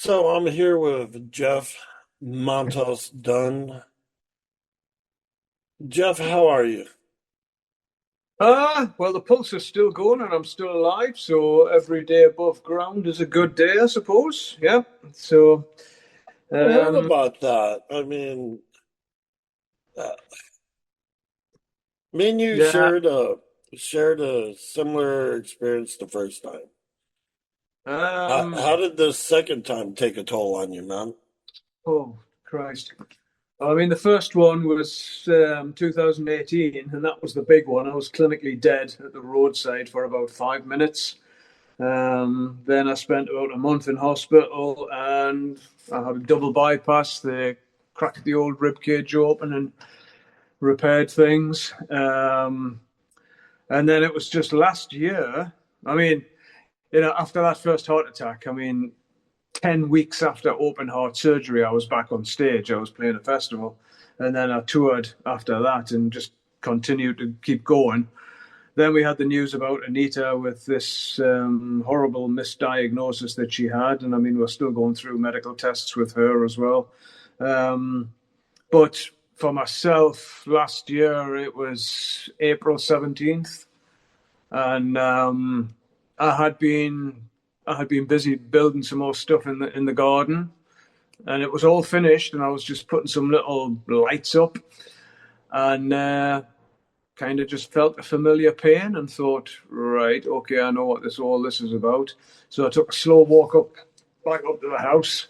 So I'm here with Jeff Mantas Dunn. Jeff, how are you? Well, the pulse is still going and I'm still alive, so every day above ground is a good day, I suppose. Yeah. So, I heard um, about that. I mean, uh, me and you yeah. shared a similar experience the first time. Um, How did the second time take a toll on you, man? oh, Christ. I mean, the first one was 2018, and that was the big one. I was clinically dead at the roadside for about 5 minutes. Then I spent about a month in hospital, and I had a double bypass. They cracked the old rib cage open and repaired things. And then it was just last year. I mean, after that first heart attack, I mean, 10 weeks after open heart surgery, I was back on stage. I was playing a festival. And then I toured after that and just continued to keep going. Then we had the news about Anita with this horrible misdiagnosis that she had. And I mean, we're still going through medical tests with her as well. Um, but for myself, last year it was April 17th, and I had been I had been busy building some more stuff in the garden, and it was all finished, and I was just putting some little lights up, and kind of just felt a familiar pain and thought, right, okay, I know what this is about. So I took a slow walk back up to the house,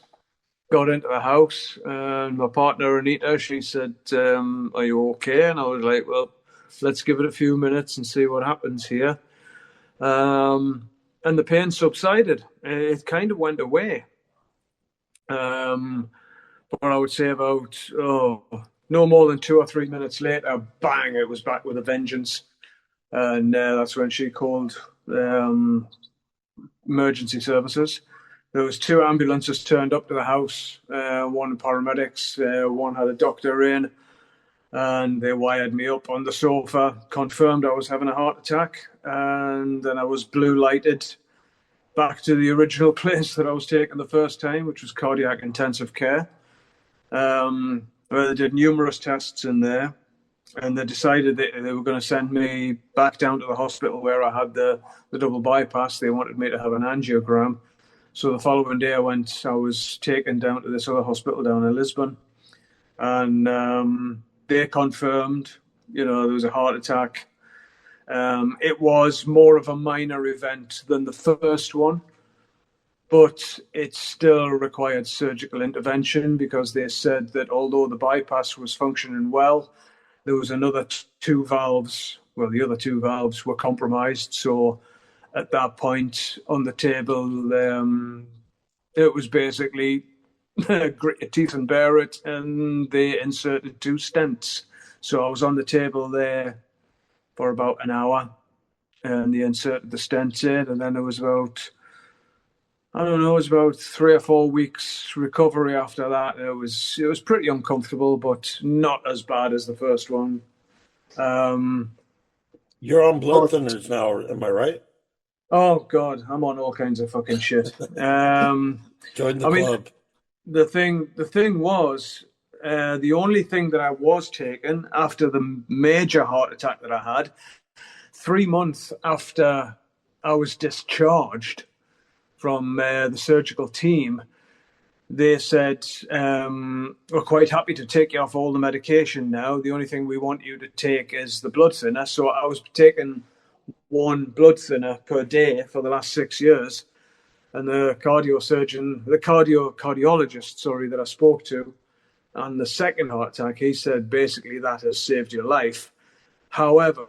got into the house, and my partner Anita, she said, "Are you okay?" And I was like, "Well, let's give it a few minutes and see what happens here." Um, and the pain subsided. It kind of went away. Um, but I would say about no more than 2 or 3 minutes later, bang! It was back with a vengeance, and that's when she called um, emergency services. There was two ambulances turned up to the house. One paramedics, one had a doctor in, and they wired me up on the sofa, confirmed I was having a heart attack, and then I was blue lighted back to the original place that I was taking the first time, which was cardiac intensive care. Where they did numerous tests in there, and they decided that they were going to send me back down to the hospital where I had the double bypass. They wanted me to have an angiogram. So the following day, I was taken down to this other hospital down in Lisbon, and they confirmed, there was a heart attack. It was more of a minor event than the first one, but it still required surgical intervention because they said that although the bypass was functioning well, there was another two valves. Well, the other two valves were compromised. So at that point on the table, it was basically grit your teeth and bear it, and they inserted two stents. So I was on the table there for about an hour, and they inserted the stents in, and then there was about, I don't know, it was about 3 or 4 weeks recovery after that. It was pretty uncomfortable, but not as bad as the first one. Um, You're on blood but thinners now, am I right? oh god, I'm on all kinds of fucking shit. Join the I mean, club. the thing was, the only thing that I was taking after the major heart attack that I had, 3 months after I was discharged from the surgical team, they said, "We're quite happy to take you off all the medication now. The only thing we want you to take is the blood thinner." So I was taking one blood thinner per day for the last 6 years. And the cardiologist, sorry, that I spoke to on the second heart attack, he said basically that has saved your life. However,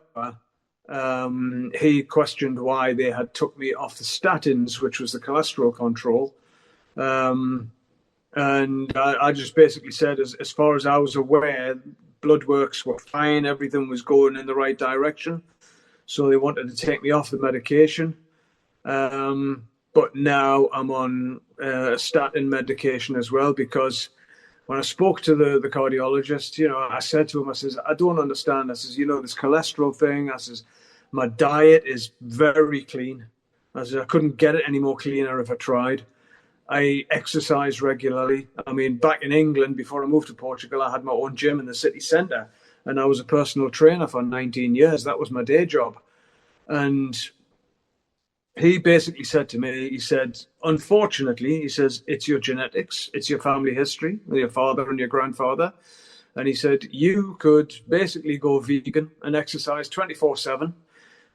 he questioned why they had took me off the statins, which was the cholesterol control. Um, and I just basically said, as far as I was aware, blood works were fine, everything was going in the right direction. So they wanted to take me off the medication. But now I'm on statin medication as well because when I spoke to the cardiologist, I said to him, I says, I don't understand. I says, this cholesterol thing. I says, my diet is very clean. I said, I couldn't get it any more cleaner if I tried. I exercise regularly. I mean, back in England, before I moved to Portugal, I had my own gym in the city centre, and I was a personal trainer for 19 years. That was my day job. And he basically said to me, he said, unfortunately, he says, it's your genetics, it's your family history, your father and your grandfather. And he said, you could basically go vegan and exercise 24/7.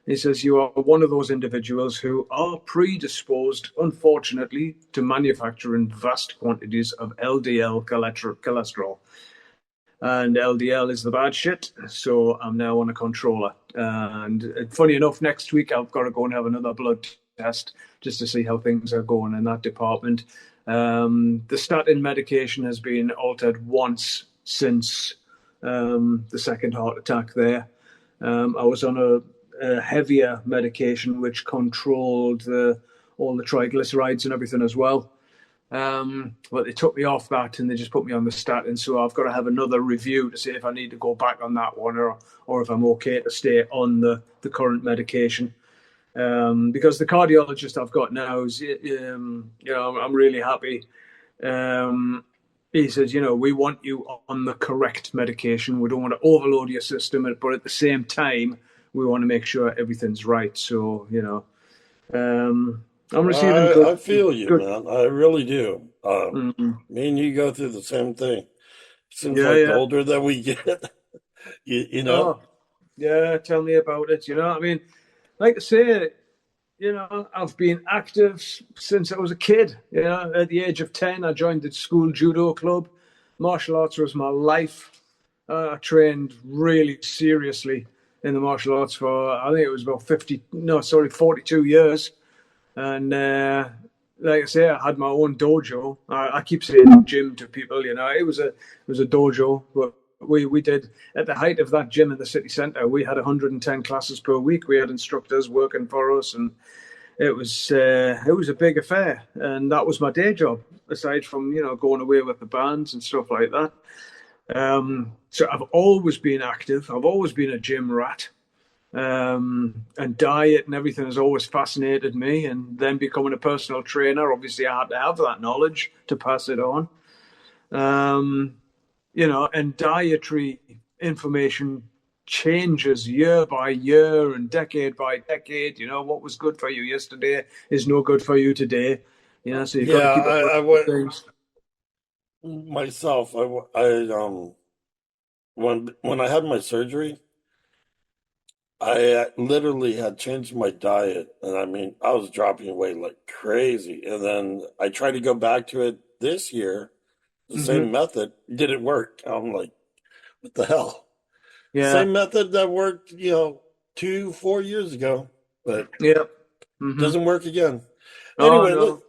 He says, you are one of those individuals who are predisposed, unfortunately, to manufacturing vast quantities of LDL cholesterol. And LDL is the bad shit. So I'm now on a controller. And funny enough, next week I've got to go and have another blood test just to see how things are going in that department. The statin medication has been altered once since the second heart attack there. I was on a heavier medication which controlled all the triglycerides and everything as well. But they took me off that and they just put me on the statin. So I've got to have another review to see if I need to go back on that one or if I'm okay to stay on the current medication. Because the cardiologist I've got now is, I'm really happy. He says, we want you on the correct medication. We don't want to overload your system, but at the same time, we want to make sure everything's right. So, I'm receiving good. I feel you, good. man. I really do. Me and you go through the same thing. Seems like the older that we get, you know. Oh, yeah, tell me about it. I mean, like I say, I've been active since I was a kid. At the age of 10, I joined the school judo club. Martial arts was my life. I trained really seriously in the martial arts for, I think it was about 42 years. And like I say, I had my own dojo. I keep saying gym to people, it was a dojo, but we did, at the height of that gym in the city centre, we had 110 classes per week. We had instructors working for us, and it was a big affair. And that was my day job, aside from going away with the bands and stuff like that. So I've always been active. I've always been a gym rat. And diet and everything has always fascinated me. And then becoming a personal trainer, obviously I had to have that knowledge to pass it on. And dietary information changes year by year and decade by decade. What was good for you yesterday is no good for you today. So you've got to keep up with things. Myself, when I had my surgery, I literally had changed my diet, and I mean, I was dropping weight like crazy. And then I tried to go back to it this year, the same method. Didn't work. I'm like, what the hell? Yeah. Same method that worked, 2-4 years ago, but doesn't work again. Anyway,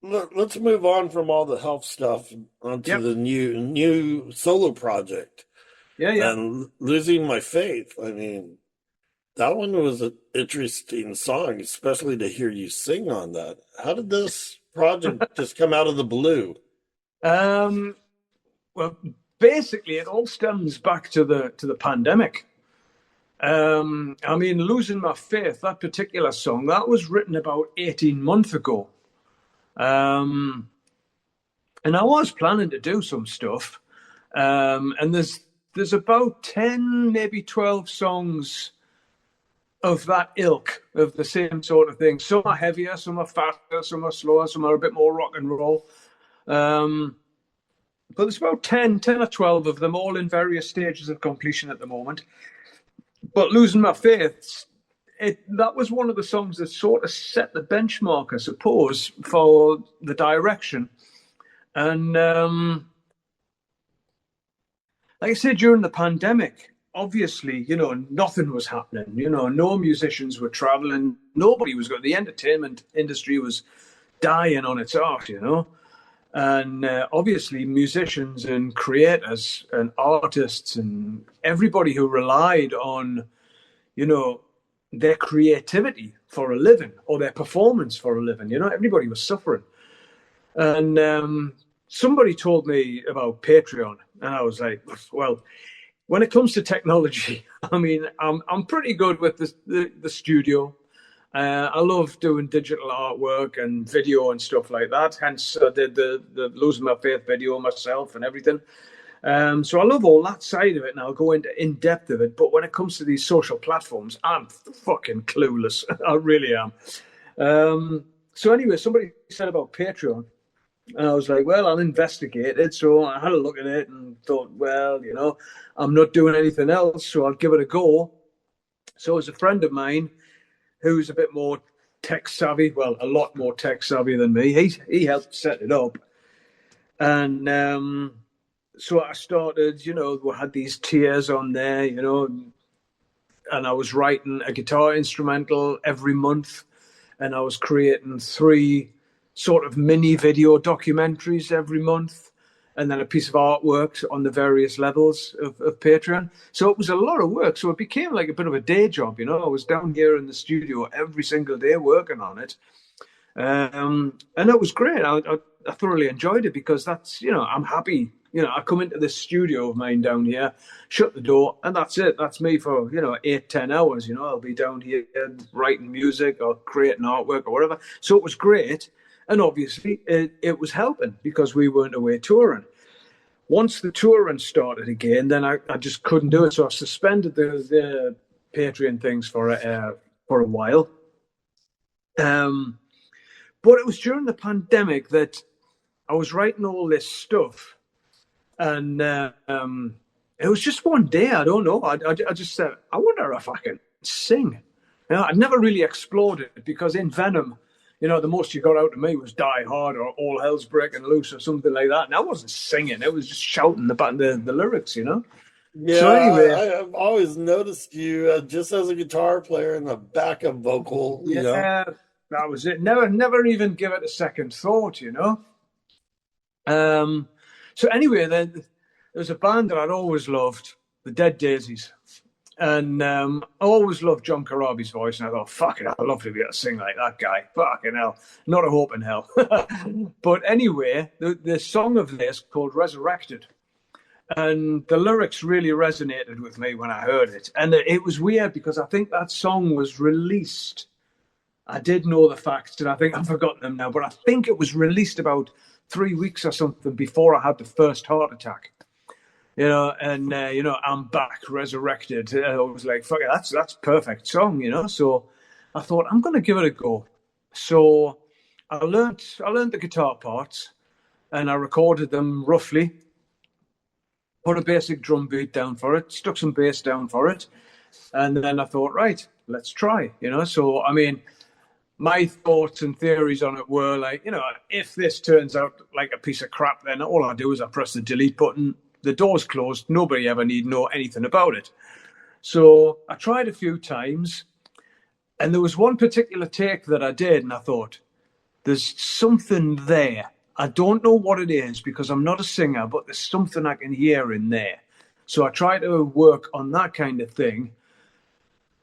let's move on from all the health stuff onto the new solo project. Yeah. And losing my faith. I mean, that one was an interesting song, especially to hear you sing on that. How did this project just come out of the blue? Well, basically, it all stems back to the pandemic. I mean, losing my faith, that particular song, that was written about 18 months ago. And I was planning to do some stuff. And there's about 10, maybe 12 songs of that ilk, of the same sort of thing. Some are heavier, some are faster, some are slower, some are a bit more rock and roll. But there's about 10 or 12 of them, all in various stages of completion at the moment. But Losing My Faith, that was one of the songs that sort of set the benchmark, I suppose, for the direction. And like I said, during the pandemic, obviously, nothing was happening. No musicians were traveling. Nobody was going. The entertainment industry was dying on its arse, And obviously, musicians and creators and artists and everybody who relied on, their creativity for a living or their performance for a living, everybody was suffering. And somebody told me about Patreon, and I was like, well, when it comes to technology, I mean, I'm pretty good with the studio, I love doing digital artwork and video and stuff like that. Hence, I did the Losing My Faith video myself and everything. So I love all that side of it, and I'll go into in depth of it. But when it comes to these social platforms, I'm fucking clueless. I really am. So anyway, somebody said about Patreon, and I was like, well, I'll investigate it. So I had a look at it and thought, well, I'm not doing anything else, so I'll give it a go. So it was a friend of mine who's a bit more tech savvy, well, a lot more tech savvy than me. He helped set it up. And so I started, we had these tiers on there, and I was writing a guitar instrumental every month, and I was creating 3 sort of mini video documentaries every month, and then a piece of artwork on the various levels of Patreon. So it was a lot of work. So it became like a bit of a day job, I was down here in the studio every single day working on it. And it was great. I thoroughly enjoyed it because that's, I'm happy. I come into this studio of mine down here, shut the door, and that's it. That's me for, 8-10 hours. I'll be down here writing music or creating artwork or whatever. So it was great. And obviously it was helping because we weren't away touring. Once the touring started again, then I just couldn't do it. So I suspended the Patreon things for a while. But it was during the pandemic that I was writing all this stuff. And it was just one day, I don't know. I just said, I wonder if I can sing. I'd never really explored it because in Venom, the most you got out of me was Die Hard or All Hell's Breaking Loose or something like that. And I wasn't singing. It was just shouting the lyrics, Yeah, So anyway. I've always noticed you just as a guitar player and a backup vocal, Yeah, that was it. Never even give it a second thought, So anyway, then there was a band that I'd always loved, the Dead Daisies. And I always loved John Corabi's voice, and I thought, fuck it, I'd love to be able to sing like that guy. Fucking hell. Not a hope in hell. But anyway, the song of this called Resurrected. And the lyrics really resonated with me when I heard it. And it was weird because I think that song was released. I did know the facts, and I think I've forgotten them now, but I think it was released about 3 weeks or something before I had the first heart attack. I'm back, resurrected. I was like, fuck it, that's perfect song, So I thought I'm going to give it a go. So I learned the guitar parts, and I recorded them roughly. Put a basic drum beat down for it, stuck some bass down for it, and then I thought, right, let's try. So I mean, my thoughts and theories on it were like, if this turns out like a piece of crap, then all I do is I press the delete button. The door's closed. Nobody ever need know anything about it. So I tried a few times, and there was one particular take that I did, and I thought, there's something there. I don't know what it is because I'm not a singer, but there's something I can hear in there. So I tried to work on that kind of thing,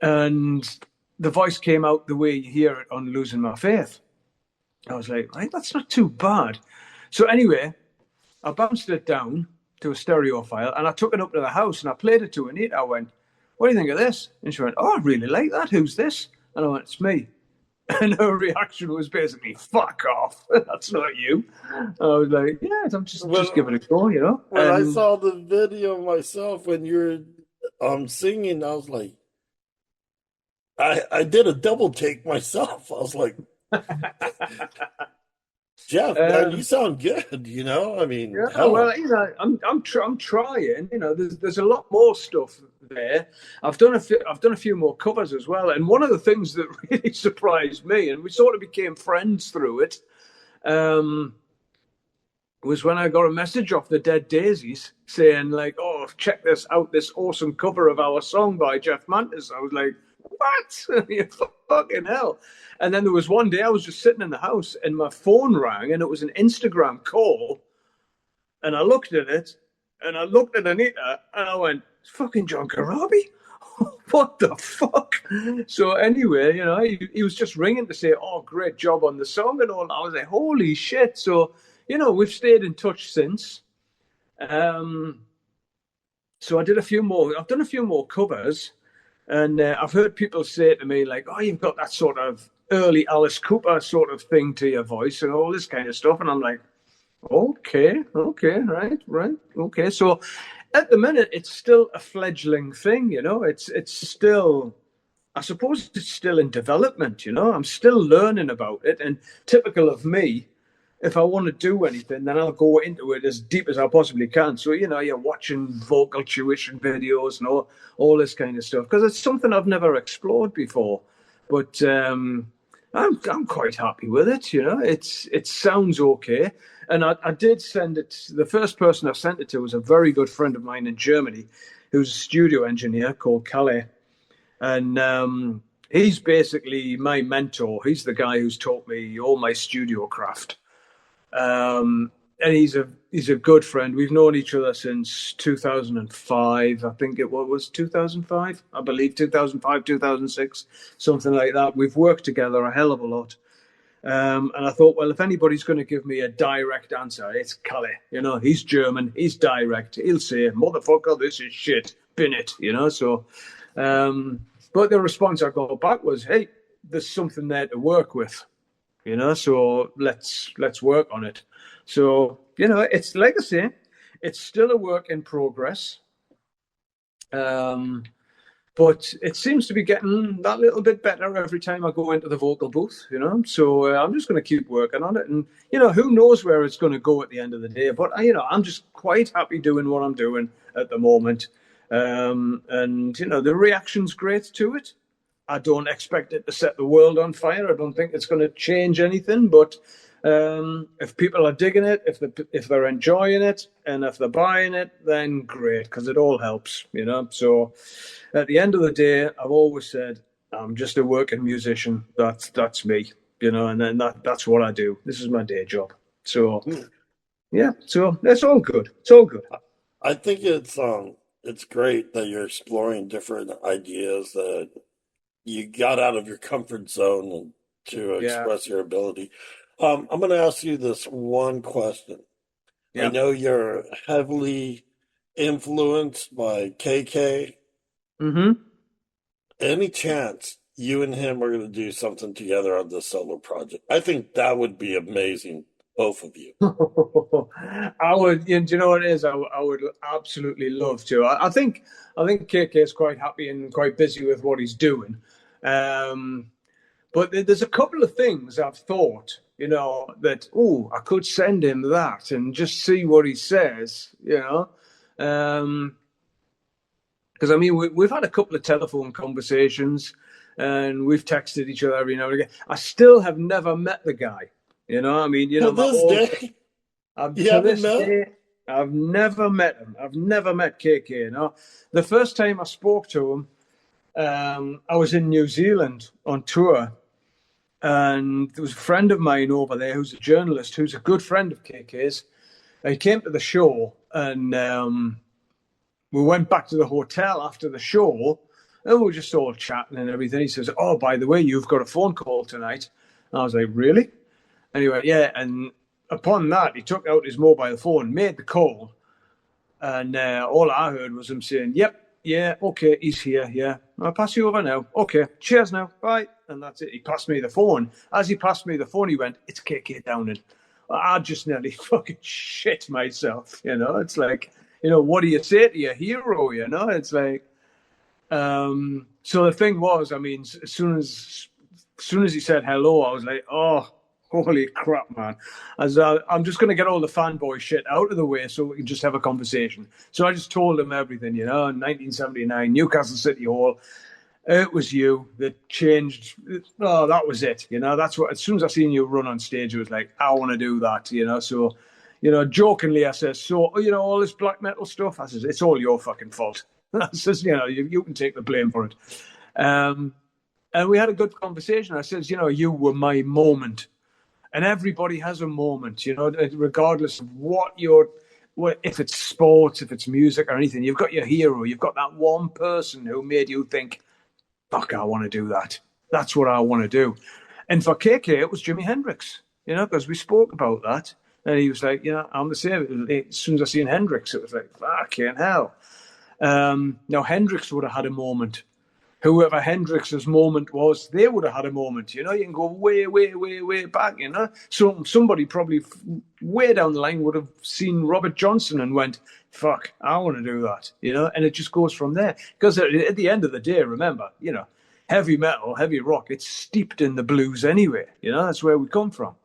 and the voice came out the way you hear it on Losing My Faith. I was like, right, that's not too bad. So anyway, I bounced it down to a stereo file, and I took it up to the house and I played it to Anita. I went, what do you think of this? And she went, oh, I really like that. Who's this? And I went, it's me. And her reaction was basically, fuck off. That's not you. And I was like, yeah, just give it a go, When I saw the video myself when you were singing, I was like, I did a double take myself. I was like, Jeff, man, you sound good. I mean, yeah, hell. well, I'm trying. There's a lot more stuff there. I've done a few more covers as well. And one of the things that really surprised me, and we sort of became friends through it, was when I got a message off the Dead Daisies saying like, "Oh, check this out! This awesome cover of our song by Jeff Mantas." I was like, "What? You fucking hell!" And then there was one day I was just sitting in the house and my phone rang, and it was an Instagram call. And I looked at it, and I looked at Anita, and I went, "It's fucking John Corabi." What the fuck? So anyway, he was just ringing to say, "Oh, great job on the song," and all. I was like, "Holy shit!" So we've stayed in touch since. So I did a few more. I've done a few more covers, And I've heard people say to me, like, oh, you've got that sort of early Alice Cooper sort of thing to your voice and all this kind of stuff. And I'm like, okay, right, okay. So at the minute, it's still a fledgling thing, you know. It's still, I suppose, it's still in development, you know. I'm still learning about it, and typical of me, if I want to do anything, then I'll go into it as deep as I possibly can. So, you know, you're watching vocal tuition videos and all this kind of stuff because it's something I've never explored before. But I'm quite happy with it. You know, it sounds okay. And I did send it. The first person I sent it to was a very good friend of mine in Germany, who's a studio engineer called Calais, and he's basically my mentor. He's the guy who's taught me all my studio craft. And he's a good friend. We've known each other since 2005. I think it was 2005. I believe 2005, 2006, something like that. We've worked together a hell of a lot. And I thought, well, if anybody's going to give me a direct answer, it's Kalle. You know, he's German, he's direct. He'll say, "Motherfucker, this is shit. Bin it." You know. So, but the response I got back was, "Hey, there's something there to work with." You know, so let's work on it. So, you know, it's like I say, it's still a work in progress. But it seems to be getting that little bit better every time I go into the vocal booth, you know. So I'm just going to keep working on it, and you know, who knows where it's going to go at the end of the day. But you know, I'm just quite happy doing what I'm doing at the moment, and you know, the reaction's great to it. I don't expect it to set the world on fire. I don't think it's going to change anything. But if people are digging it, if they're enjoying it, and if they're buying it, then great, because it all helps, you know. So at the end of the day, I've always said I'm just a working musician. That's me, you know, and then that's what I do. This is my day job. So yeah, so it's all good. It's all good. I think it's great that you're exploring different ideas, that you got out of your comfort zone and to Yeah, express your ability. I'm going to ask you this one question. I yeah. know you're heavily influenced by KK. Mm-hmm. Any chance you and him are going to do something together on this solo project? I think that would be amazing, both of you. I would, you know what it is? I would absolutely love to. I think KK is quite happy and quite busy with what he's doing. Um, but there's a couple of things I've thought, you know, that I could send him that and just see what he says, you know. Because I mean, we've had a couple of telephone conversations, and we've texted each other every now and again. I still have never met the guy. You know, I mean, you To know, my this old day, you to haven't this met? day, I've never met him. I've never met KK. You know, the first time I spoke to him, I was in New Zealand on tour, and there was a friend of mine over there who's a journalist, who's a good friend of KK's. He came to the show, and we went back to the hotel after the show, and we were just all chatting and everything. He says, "Oh, by the way, you've got a phone call tonight." And I was like, "Really?" And he went, "Yeah." And upon that, he took out his mobile phone, made the call, and all I heard was him saying, "Yep, yeah, okay, he's here, yeah. I'll pass you over now. Okay, cheers now, bye." And that's it. He passed me the phone. As he passed me the phone, he went, "It's KK Downing." I just nearly fucking shit myself, you know. It's like, you know, what do you say to your hero, you know? It's like, so the thing was, I mean, as soon as he said hello, I was like, oh, holy crap, man. I'm just going to get all the fanboy shit out of the way so we can just have a conversation. So I just told him everything, you know, in 1979, Newcastle City Hall. It was you that changed. Oh, that was it. You know, that's what, as soon as I seen you run on stage, it was like, I want to do that, you know. So, you know, jokingly, I says, so, you know, all this black metal stuff, I says, it's all your fucking fault. I says, you know, you can take the blame for it. Um, and we had a good conversation. I says, you know, you were my moment. And everybody has a moment, you know, regardless of if it's sports, if it's music or anything, you've got your hero. You've got that one person who made you think, fuck, I want to do that. That's what I want to do. And for KK, it was Jimi Hendrix, you know, because we spoke about that. And he was like, you know, I'm the same. As soon as I seen Hendrix, it was like, fucking hell. Now, Hendrix would have had a moment. whoever Hendrix's moment was, they would have had a moment. You can go way, way, way, way back. So somebody probably way down the line would have seen Robert Johnson and went, "Fuck, I want to do that." And it just goes from there. Because at the end of the day, remember, heavy metal, heavy rock, it's steeped in the blues anyway. That's where we come from.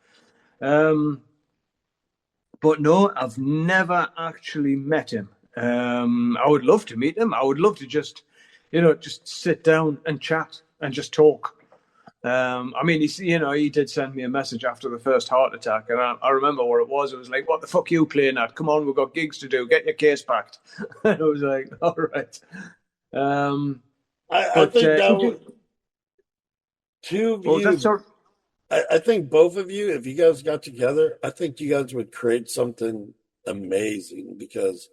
But no, I've never actually met him. I would love to meet him. I would love to just sit down and chat and just talk. I mean, he did send me a message after the first heart attack, and I remember what it was. It was like, "What the fuck are you playing at? Come on, we've got gigs to do. Get your case packed." And I was like, "All right." I But think that would, two of well, that's you, sort. I think both of you, if you guys got together, I think you guys would create something amazing, because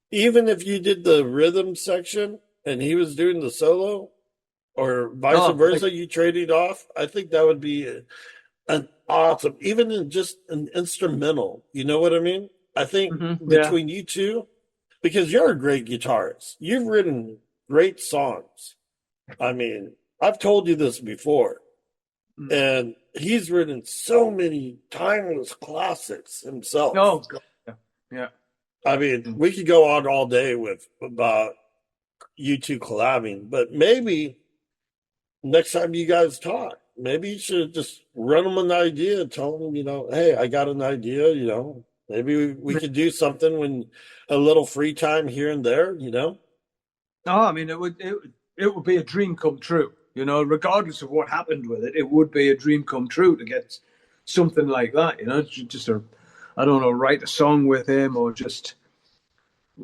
even if you did the rhythm section and he was doing the solo, or vice Oh, versa, you traded off, I think that would be an awesome, even in just an instrumental. You know what I mean? I think yeah. between you two, because you're a great guitarist, you've written great songs. I mean, I've told you this before, Mm. and he's written so many timeless classics himself. Oh, God. Yeah. Yeah. I mean, Mm. we could go on all day with about you two collabing, but maybe next time you guys talk, maybe you should just run them an idea, tell them, hey, I got an idea, maybe we could do something when a little free time here and there. No, I mean it would be a dream come true. Regardless of what happened with it, it would be a dream come true to get something like that. Just I don't know, write a song with him or just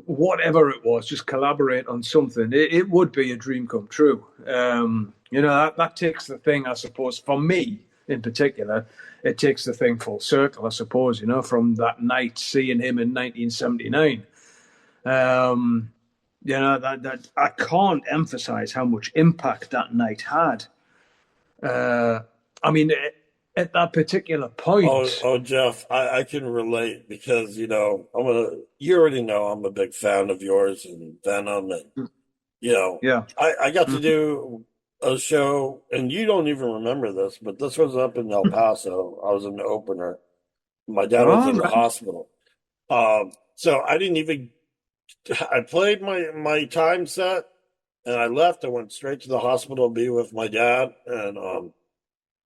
whatever it was, just collaborate on something. It would be a dream come true. That takes the thing, I suppose, for me in particular, it takes the thing full circle, I suppose. From that night seeing him in 1979. That I can't emphasize how much impact that night had. I mean, at that particular Oh, point. oh, Jeff, I can relate, because you already know I'm a big fan of yours and Venom, and you know, Yeah. I got to Mhm. do a show, and you don't even remember this, but this was up in El Paso. I was an opener. My dad was All in the right. hospital. So I didn't even, I played my time set, and I left. I went straight to the hospital to be with my dad. And,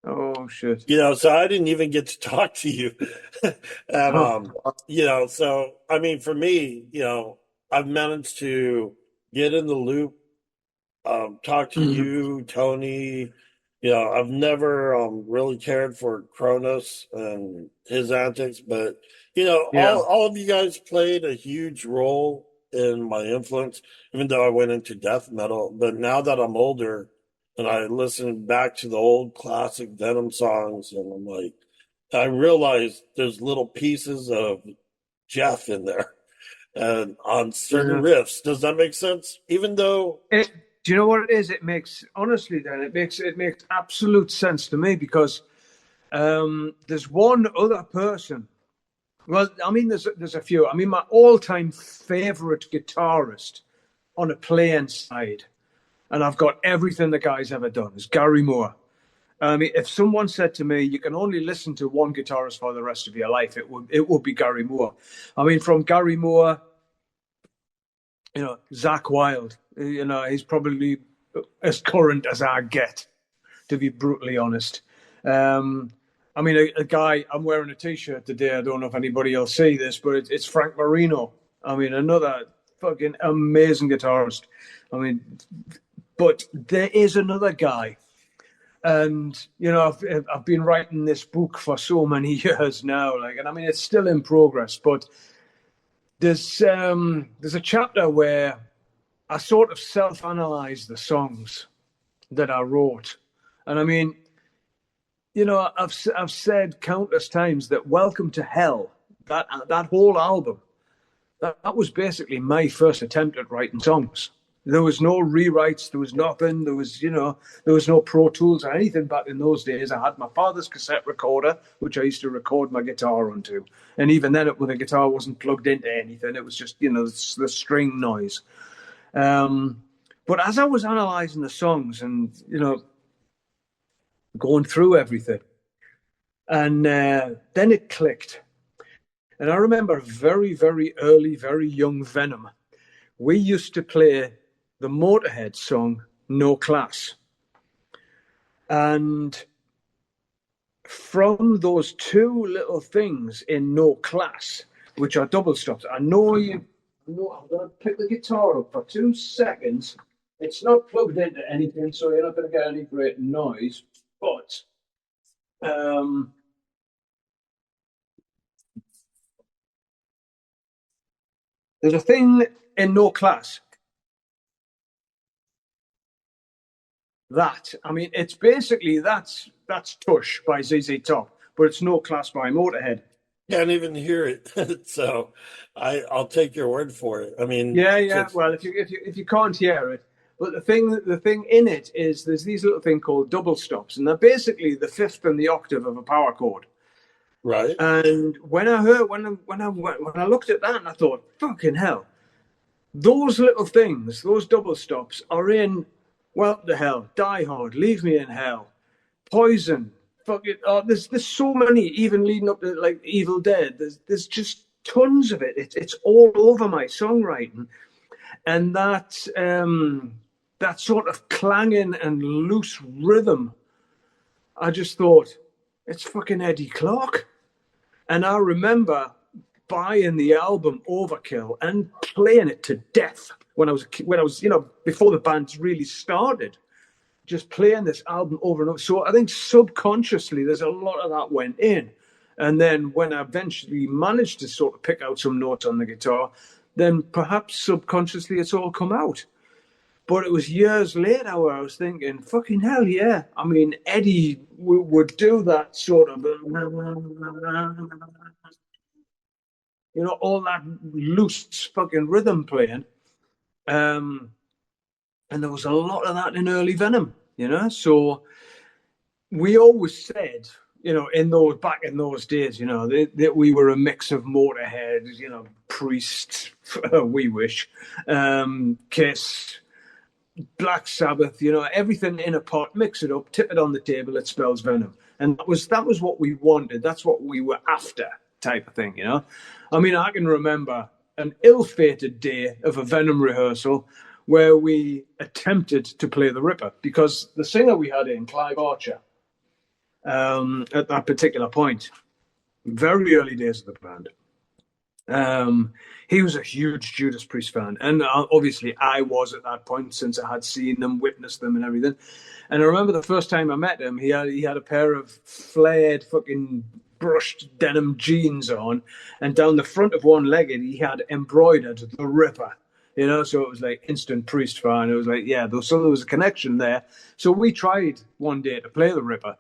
Oh shit. so I didn't even get to talk to you. And, Oh. so, I mean, for me, I've managed to get in the loop, talk to Mhm. you, Tony. I've never really cared for Kronos and his antics, but Yeah. all of you guys played a huge role in my influence, even though I went into death metal. But now that I'm older and I listen back to the old classic Venom songs, and I'm like, I realize there's little pieces of Jeff in there and on certain Yeah. riffs. Does that make sense? Even though, Do you know what it is? It makes honestly, then it makes absolute sense to me because there's one other person. Well, I mean, there's a few. I mean, my all-time favorite guitarist on a playing side, and I've got everything the guy's ever done, is Gary Moore. I mean, if someone said to me, "You can only listen to one guitarist for the rest of your life," it would be Gary Moore. I mean, from Gary Moore, Zach Wilde. He's probably as current as I get, to be brutally honest. Um, I mean, a guy, I'm wearing a T-shirt today. I don't know if anybody else see this, but it's Frank Marino. I mean, another fucking amazing guitarist. I mean, but there is another guy, and I've been writing this book for so many years now, and I mean, it's still in progress. But there's a chapter where I sort of self-analyze the songs that I wrote, and I mean, I've said countless times that "Welcome to Hell," that whole album, that was basically my first attempt at writing songs. There was no rewrites. There was nothing. There was no Pro Tools or anything back in those days. I had my father's cassette recorder, which I used to record my guitar onto, and even then, when the guitar wasn't plugged into anything, it was just the string noise. Um, But as I was analyzing the songs and, going through everything, and then it clicked. And I remember very, very early, very young Venom. We used to play the Motorhead song, No Class. And from those two little things in No Class, which are double stops, I know I'm going to pick the guitar up for 2 seconds. It's not plugged into anything, so you're not going to get any great noise. But um, there's a thing in No Class that, I mean, it's basically that's Tush by ZZ Top, but it's No Class by Motorhead. Can't even hear it. So I'll take your word for it. I mean, Yeah, yeah. just Well, if you can't hear it, but the thing in it is there's these little thing called double stops, and they're basically the fifth and the octave of a power chord. right. And when I heard when I looked at that, and I thought, fucking hell, those little things, those double stops are in, well, the hell, Die Hard, Leave Me in Hell, Poison, fuck it. Oh, there's so many, even leading up to like Evil Dead. There's just tons of it. It's all over my songwriting, and that sort of clanging and loose rhythm. I just thought it's fucking Eddie Clark, and I remember buying the album Overkill and playing it to death when I was before the band really started, just playing this album over and over. So I think subconsciously there's a lot of that went in. And then when I eventually managed to sort of pick out some notes on the guitar, then perhaps subconsciously it's all come out. But it was years later where I was thinking, fucking hell, yeah. I mean, Eddie would do that sort of, all that loose fucking rhythm playing. Um, and there was a lot of that in early Venom. So we always said, back in those days, that we were a mix of Motorhead, Priest, we wish, Kiss, Black Sabbath, everything in a pot, mix it up, tip it on the table, it spells Venom. And that was what we wanted. That's what we were after, type of thing. I mean, I can remember an ill-fated day of a Venom rehearsal where we attempted to play the Ripper because the singer we had in, Clive Archer, at that particular point, very early days of the band, he was a huge Judas Priest fan, and obviously I was at that point since I had seen them, witnessed them, and everything. And I remember the first time I met him, he had a pair of flared, fucking brushed denim jeans on, and down the front of one leg he had embroidered the Ripper. So it was like instant Priest fan. It was like, yeah, so there was a connection there. So we tried one day to play the Ripper.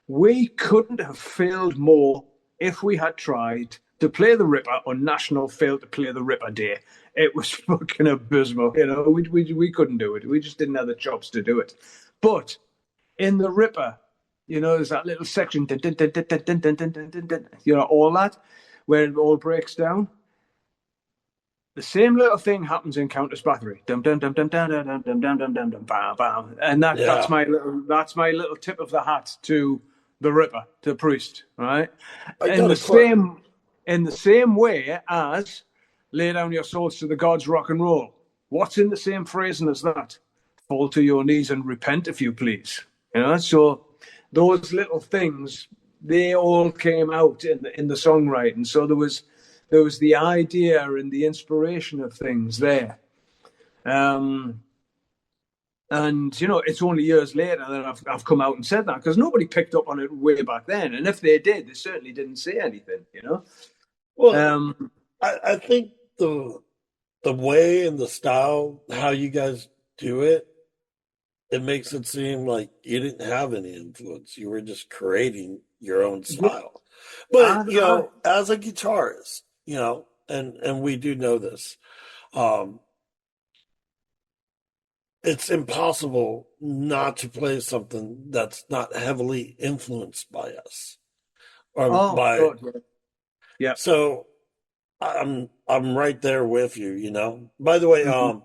We couldn't have failed more if we had tried to play the Ripper on National Fail to Play the Ripper Day. It was fucking abysmal. We couldn't do it. We just didn't have the chops to do it. But in the Ripper, there's that little section, all that, where it all breaks down. The same little thing happens in Countess Bathory. Dum dum dum dum dum dum dum dum dum dum dum bam bam. And that's Yeah. my little tip of the hat to the Ripper, to the Priest, right? I In got the a question. same way as lay down your swords to the gods, rock and roll. What's in the same phrasing as that? Fall to your knees and repent, if you please. So those little things, they all came out in the songwriting. So there was the idea and the inspiration of things there. Um, and it's only years later that I've come out and said that because nobody picked up on it way back then. And if they did, they certainly didn't say anything. Well, Um, I think the way and the style, how you guys do it, it makes it seem like you didn't have any influence. You were just creating your own yeah, style. But, I, as a guitarist, and we do know this, um, it's impossible not to play something that's not heavily influenced by us or oh by. God, yeah, yeah. So I'm right there with you. By the way, Mhm.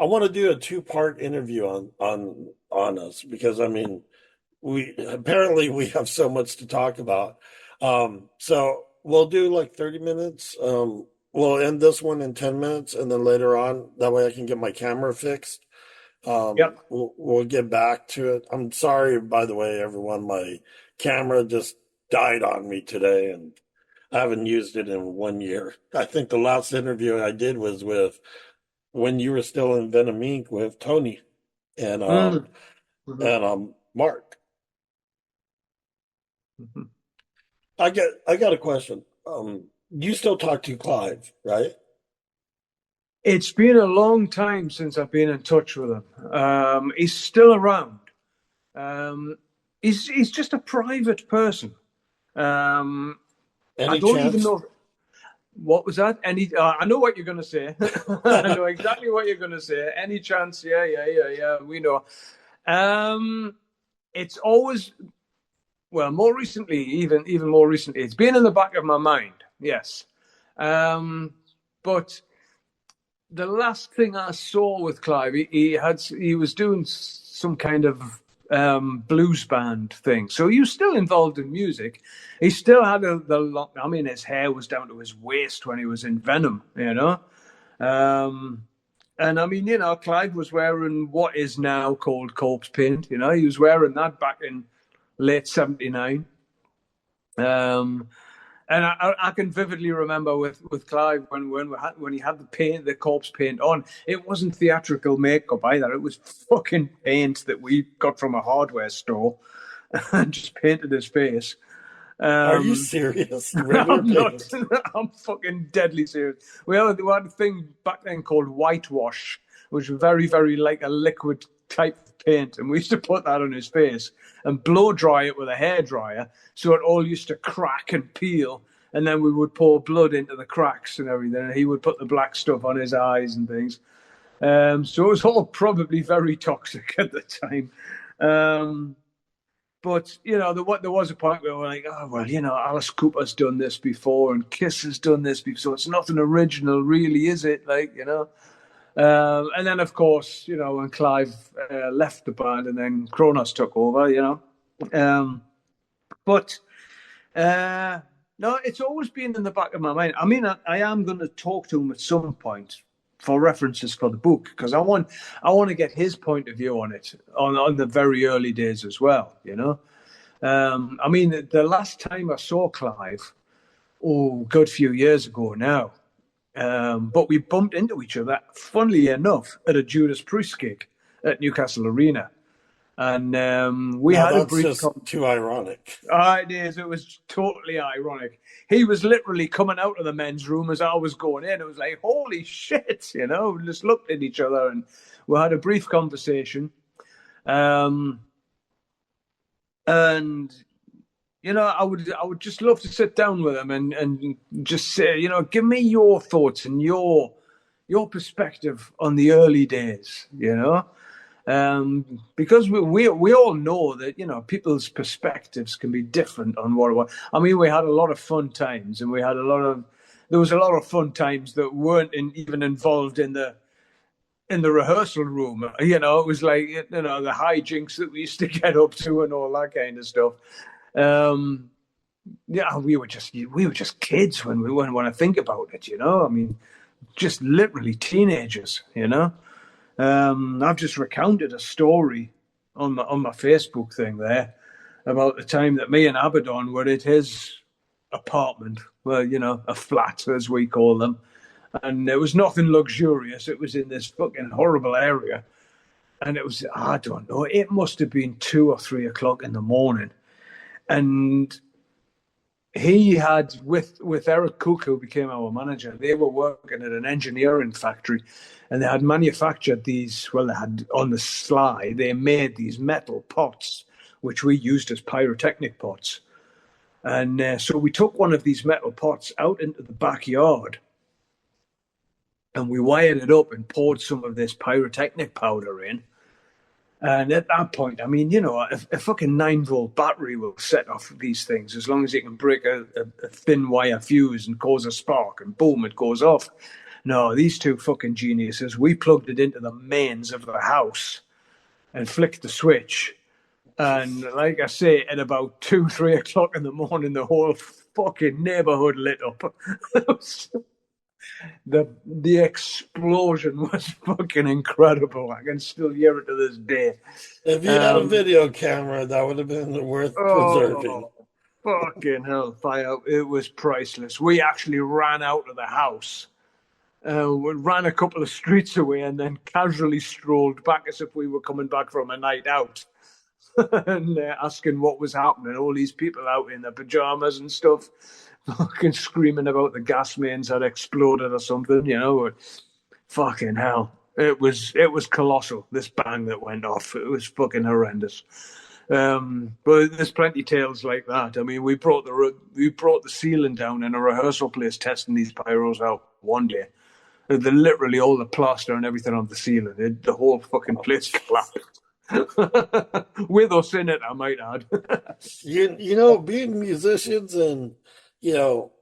I want to do a two-part interview on us because I mean we have so much to talk about. So we'll do like 30 minutes. We'll end this one in 10 minutes, and then later on, that way I can get my camera fixed. Yep. We'll get back to it. I'm sorry, by the way, everyone. My camera just died on me today, and I haven't used it in 1 year. I think the last interview I did was with when you were still in Venom Inc. with Tony and Mm. Mhm. Mark. Mhm. I got a question. You still talk to Clive, right? It's been a long time since I've been in touch with him. He's still around. Um, he's just a private person. Um, I Any don't even chance? know what was that. I know what you're going to say. I know exactly what you're going to say. Any chance? Yeah, yeah, yeah, yeah. We know. Um, it's always well, more recently, even more recently, it's been in the back of my mind. Yes, but the last thing I saw with Clive, he was doing some kind of blues band thing. So he was still involved in music. He still had the long. I mean, his hair was down to his waist when he was in Venom. Um, and I mean, Clive was wearing what is now called corpse paint. He was wearing that back in late '79. Um, and I can vividly remember with Clive when he had the corpse paint on. It wasn't theatrical makeup either. It was fucking paint that we got from a hardware store and just painted his face. Are you Um, serious? Regular I'm not. paint? I'm fucking deadly serious. We had a thing back then called whitewash, which was very, very like a liquid type of paint, and we used to put that on his face and blow dry it with a hair dryer, so it all used to crack and peel. And then we would pour blood into the cracks and everything, and he would put the black stuff on his eyes and things. So it was all probably very toxic at the time. Um, but there was a point where we're like, oh well, Alice Cooper's done this before, and Kiss has done this before, so it's nothing original, really, is it? And then of course, when Clive left the band, and then Kronos took over. Um, but no, it's always been in the back of my mind. I mean, I am going to talk to him at some point for references for the book because I want to get his point of view on it on the very early days as well. I mean, the last time I saw Clive, good few years ago now, but we bumped into each other, funnily enough, at a Judas Priest gig at Newcastle Arena. And we Now had a that's brief just conversation. too ironic. It is. It was totally ironic. He was literally coming out of the men's room as I was going in. It was like, holy shit, We just looked at each other and we had a brief conversation. Um, and I would just love to sit down with him and just say, give me your thoughts and your perspective on the early days. Because we all know that people's perspectives can be different on what it was. I mean, we had a lot of fun times, and there was a lot of fun times that weren't even involved in the rehearsal room. It was like the hijinks that we used to get up to and all that kind of stuff. Um, yeah, we were just kids when I think about it. I mean, just literally teenagers. I've just recounted a story on my Facebook thing there about the time that me and Abaddon were at his apartment, well, a flat as we call them, and it was nothing luxurious. It was in this fucking horrible area, and it was I don't know. It must have been 2 or 3 o'clock in the morning, and he had with Eric Cook, who became our manager. They were working at an engineering factory, and they had manufactured these. Well, they had on the sly. They made these metal pots, which we used as pyrotechnic pots. And so we took one of these metal pots out into the backyard, and we wired it up and poured some of this pyrotechnic powder in. And at that point, I mean, a fucking 9-volt battery will set off these things as long as it can break a thin wire fuse and cause a spark, and boom, it goes off. No, these two fucking geniuses, we plugged it into the mains of the house and flicked the switch. And like I say, at about 2, 3 o'clock in the morning, the whole fucking neighborhood lit up. The explosion was fucking incredible. I can still hear it to this day. If you had a Um, video camera, that would have been worth preserving. oh, fucking hell, fire! It was priceless. We actually ran out of the house. We ran a couple of streets away and then casually strolled back as if we were coming back from a night out. And asking what was happening. All these people out in their pajamas and stuff, fucking screaming about the gas mains had exploded or something. Fucking hell. It was colossal. This bang that went off. It was fucking horrendous. But there's plenty tales like that. I mean, we brought the ceiling down in a rehearsal place testing these pyros out one day. Literally all the plaster and everything on the ceiling. The whole fucking place collapsed. With us in it, I might add. Being musicians and you know,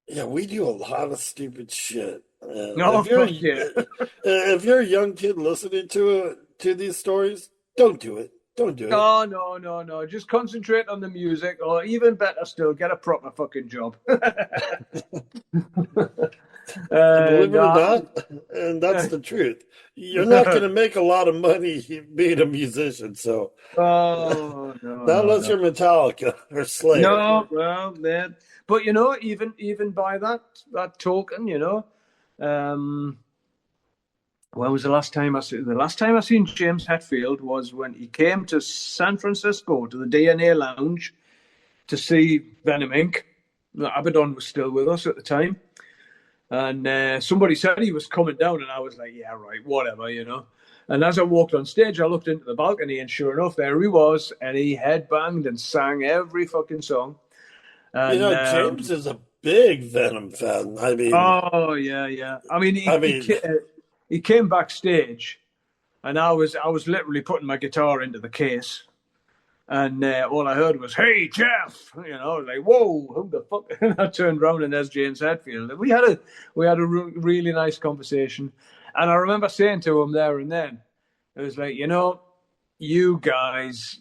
yeah, we do a lot of stupid shit. And Oh fuck yeah! if you're a young kid listening to these stories, don't do it. Don't do it. Oh no, no, no! Just concentrate on the music, or even better still, get a proper fucking job. Believe it or No, not, and that's the truth. You're not going to make a lot of money being a musician, so oh no, not no, unless no, you're Metallica or Slayer. no. Well, then, but even by that token, um, when was the last time I seen James Hetfield was when he came to San Francisco to the DNA Lounge to see Venom Inc. Abaddon was still with us at the time. And somebody said he was coming down, and I was like, yeah, right, whatever. And as I walked on stage, I looked into the balcony, and sure enough, there he was, and he headbanged and sang every fucking song. And James is a big Venom fan. oh yeah, yeah. I mean, I mean, he came backstage, and I was literally putting my guitar into the case, and all I heard was, "Hey, Jeff!" Like, "Whoa, who the fuck?" And I turned around, and there's James Hetfield. And we had a really nice conversation, and I remember saying to him there and then, it was like, you guys,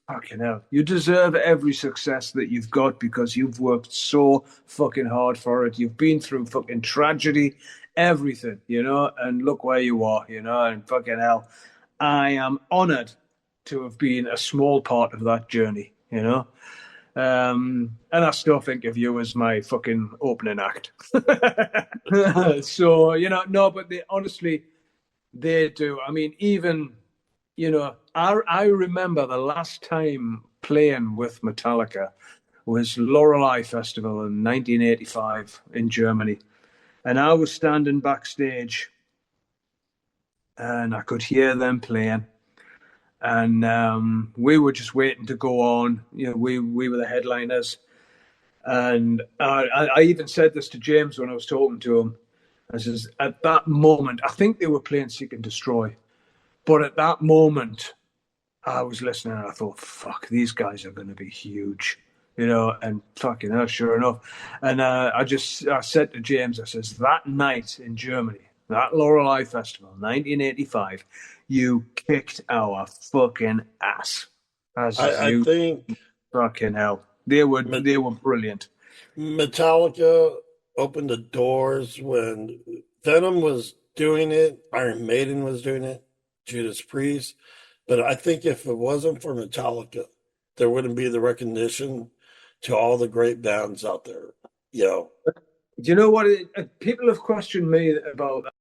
fucking hell, you deserve every success that you've got because you've worked so fucking hard for it. You've been through fucking tragedy, everything, and look where you are, and fucking hell, I am honored to have been a small part of that journey, and I still think of you as my fucking opening act. So, no, but they do. I mean, even, I remember the last time playing with Metallica was Lorelei Festival in 1985 in Germany. And I was standing backstage and I could hear them playing. And we were just waiting to go on. We were the headliners. And I even said this to James when I was talking to him. I says, at that moment, I think they were playing Seek and Destroy. But at that moment, I was listening and I thought, fuck, these guys are going to be huge. And fucking hell, sure enough. And I said to James, I says, that night in Germany, that Lorelei Festival, 1985, you kicked our fucking ass. I think Fucking hell. They were brilliant. Metallica opened the doors when Venom was doing it, Iron Maiden was doing it, Judas Priest. But I think if it wasn't for Metallica, there wouldn't be the recognition to all the great bands out there. Do you know what? People have questioned me about